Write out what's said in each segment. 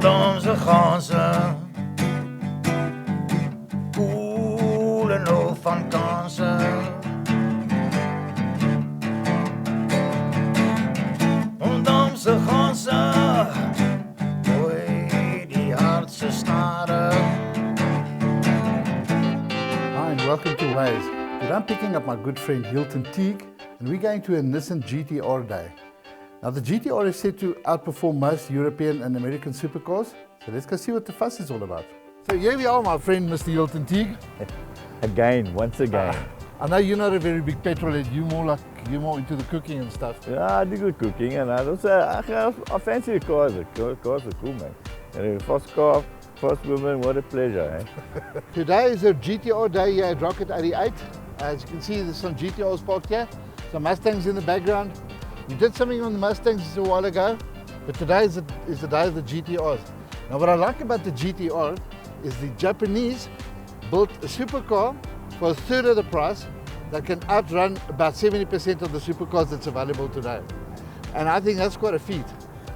onze ganse koelen nog van kansen. Onze ganse, oei, die hartse staren. Hi and welcome to Ways. Today I'm picking up my good friend Hilton Teague and we're going to a Nissan GTR day. Now the GTR is said to outperform most European and American supercars, so let's go see what the fuss is all about. So here we are, my friend Mr. Hilton Teague. Once again. I know you're not a very big petrolhead, you're more into the cooking and stuff. Yeah, I do good cooking and I fancy the cars. The cars are cool, man. And a fast car, fast woman, what a pleasure, eh? Today is a GTR day here at Rocket 88. As you can see, there's some GTRs parked here, some Mustangs in the background. We did something on the Mustangs a while ago, but today is the day of the GTRs. Now what I like about the GTR is the Japanese built a supercar for a third of the price that can outrun about 70% of the supercars that's available today. And I think that's quite a feat.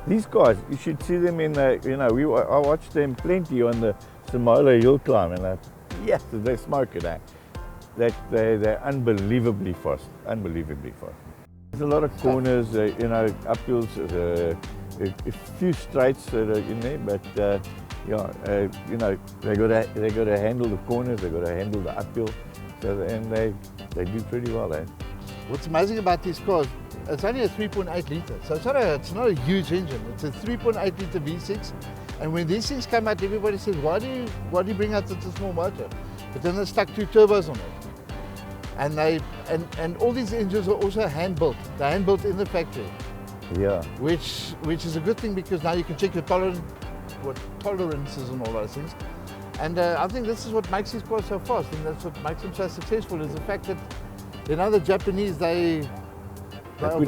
These cars, you should see them in the, I watched them plenty on the Samola hill climb and yes, they smoke it, eh? They're unbelievably fast, There's a lot of corners, uphills, a few straights that are in there, but they got to handle the corners, they got to handle the uphill, and they do pretty well, eh? What's amazing about these cars, it's only a 3.8 litre, so it's not a huge engine. It's a 3.8 litre V6, and when these things come out, everybody says, why do you bring out such a small motor? But then they stuck 2 turbos on it. And all these engines are also hand built. They're hand built in the factory. Yeah. Which is a good thing because now you can check your tolerances and all those things. And I think this is what makes these cars so fast, and that's what makes them so successful, is the fact that the Japanese they are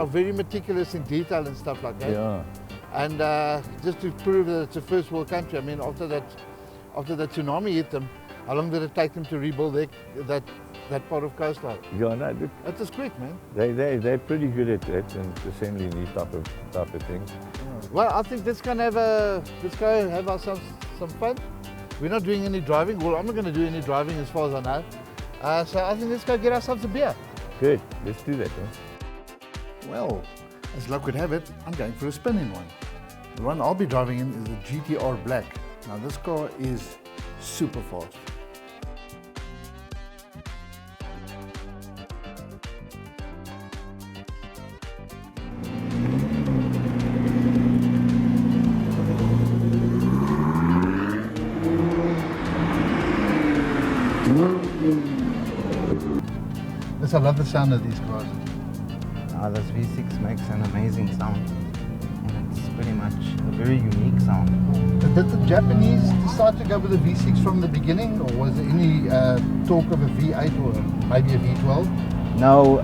very meticulous in detail and stuff like that. Yeah. And just to prove that it's a first world country, I mean, after the tsunami hit them, how long did it take them to rebuild that part of coastline? Yeah, no, It was quick, man. They're pretty good at that and assembling these type of things. Yeah. Well, I think let's go have ourselves some fun. We're not doing any driving. Well, I'm not going to do any driving as far as I know. So I think let's go get ourselves a beer. Good, let's do that, huh? Well, as luck would have it, I'm going for a spin in one. The one I'll be driving in is the GTR Black. Now this car is super fast. I love the sound of these cars. This V6 makes an amazing sound, and it's pretty much a very unique sound. But did the Japanese decide to go with a V6 from the beginning, or was there any talk of a V8 or maybe a V12? No,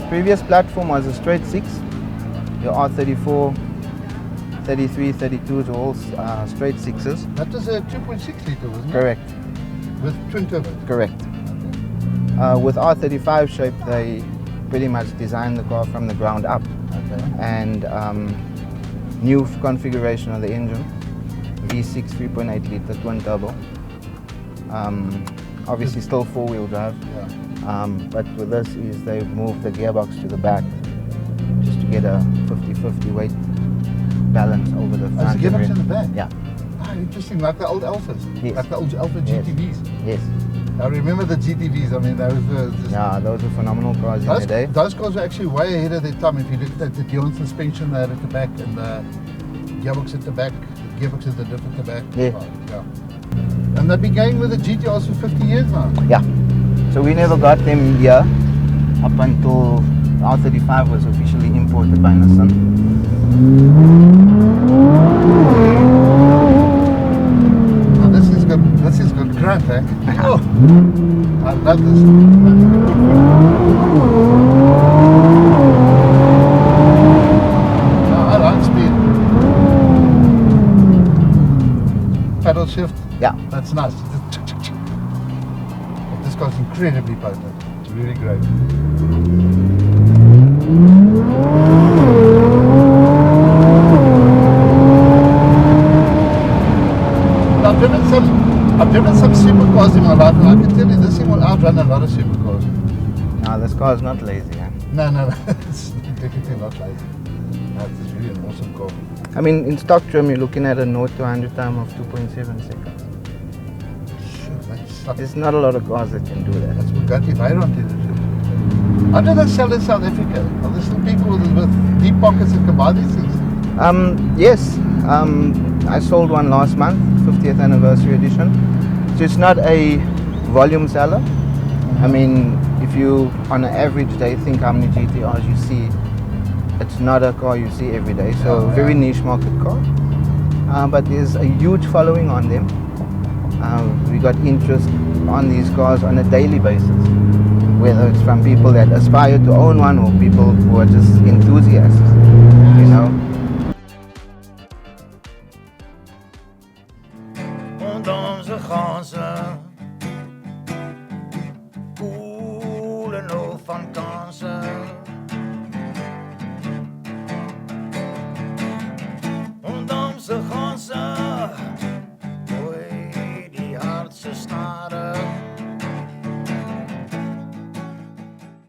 previous platform was a straight 6. Your R34, 33, 32s are all straight 6s. That was a 2.6 litre, wasn't it? Correct. With twin turbos? Correct. With R35 shape, they pretty much designed the car from the ground up. Okay. And new configuration of the engine, V6 3.8 litre twin turbo. Obviously still 4-wheel drive. Yeah. But with this is they moved the gearbox to the back just to get a 50-50 weight balance over the front. Oh, the gearbox in the back? Yeah. Ah, interesting, like the old Alphas? Yes. Like the old Alpha GTVs? Yes. I remember the GTVs, I mean, those were just... Yeah, those were phenomenal cars in the day. Those cars were actually way ahead of their time. If you looked at the Dion suspension they had at the back and the gearbox at the back, the gearbox at the diff at the back. Yeah. Oh, yeah. And they've been going with the GTRs for 50 years now. Yeah. So we never got them here up until R35 was officially imported by Nissan. Now this has got grunt, eh? Oh, I love this. No, I like speed. Paddle shift. Yeah. That's nice. But this car's incredibly potent. It's really great. I've driven some supercars in my life, and I can tell you this thing will outrun a lot of supercars. No, this car is not lazy. Yeah? No, it's definitely not lazy. No, it's really an awesome car. I mean, in stock trim, you're looking at a 0 to 100 time of 2.7 seconds. Sure, There's not a lot of cars that can do that. that's what Ganse Veyron did. How do they sell in South Africa? Are there still people with deep pockets that can buy these things? Yes, I sold one last month, 50th anniversary edition. So it's not a volume seller. I mean, if you on an average day think how many GTRs you see, it's not a car you see every day. So very niche market car. But there's a huge following on them. We got interest on these cars on a daily basis, whether it's from people that aspire to own one or people who are just enthusiasts, you know.